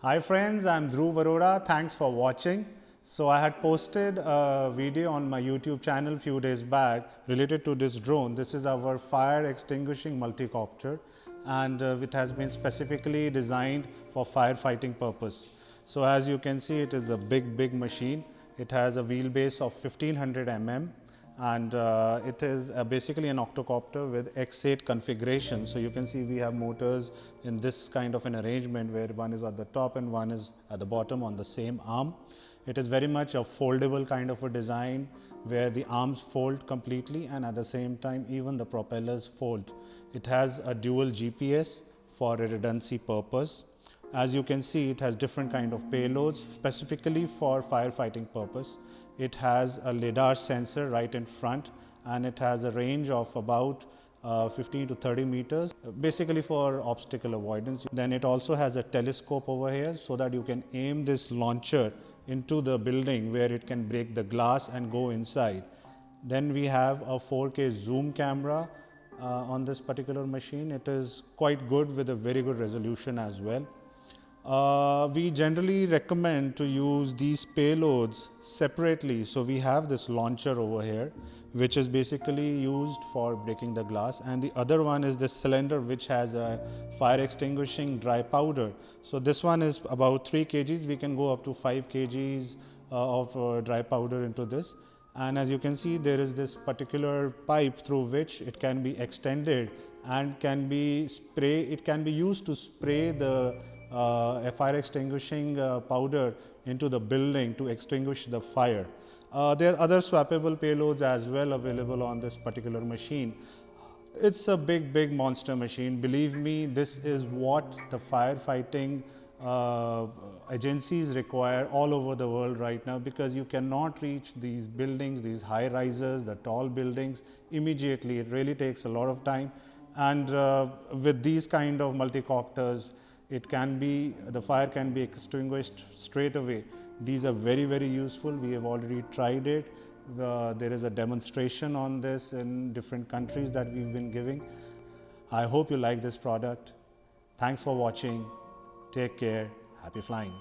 Hi friends, I'm Dhruv Arora. Thanks for watching. So I had posted a video on my YouTube channel a few days back related to this drone. This is our fire extinguishing multicopter, and it has been specifically designed for firefighting purpose. So as you can see, it is a big machine. It has a wheelbase of 1500 mm, and it is basically an octocopter with X8 configuration. So you can see we have motors in this kind of an arrangement where one is at the top and one is at the bottom on the same arm. It is very much a foldable kind of a design where the arms fold completely, and at the same time even the propellers fold. It has a dual GPS for a redundancy purpose. As you can see, it has different kind of payloads specifically for firefighting purpose. It has a lidar sensor right in front, and it has a range of about 15 to 30 meters, basically for obstacle avoidance. Then it also has a telescope over here so that you can aim this launcher into the building where it can break the glass and go inside. Then we have a 4K zoom camera on this particular machine. It is quite good with a very good resolution as well. We generally recommend to use these payloads separately. So we have this launcher over here, which is basically used for breaking the glass, and the other one is this cylinder which has a fire extinguishing dry powder. So this one is about 3 kgs. We can go up to 5 kgs of dry powder into this. And as you can see, there is this particular pipe through which it can be extended and can be it can be used to spray the fire extinguishing powder into the building to extinguish the fire. There are other swappable payloads as well available on this particular machine. It's a big monster machine. Believe me, this is what the firefighting agencies require all over the world right now, because you cannot reach these buildings, these high rises, the tall buildings immediately. It really takes a lot of time, and with these kind of multicopters, the fire can be extinguished straight away. These are very useful. We have already tried it. There is a demonstration on this in different countries that we've been giving. I hope you like this product. Thanks for watching. Take care. Happy flying.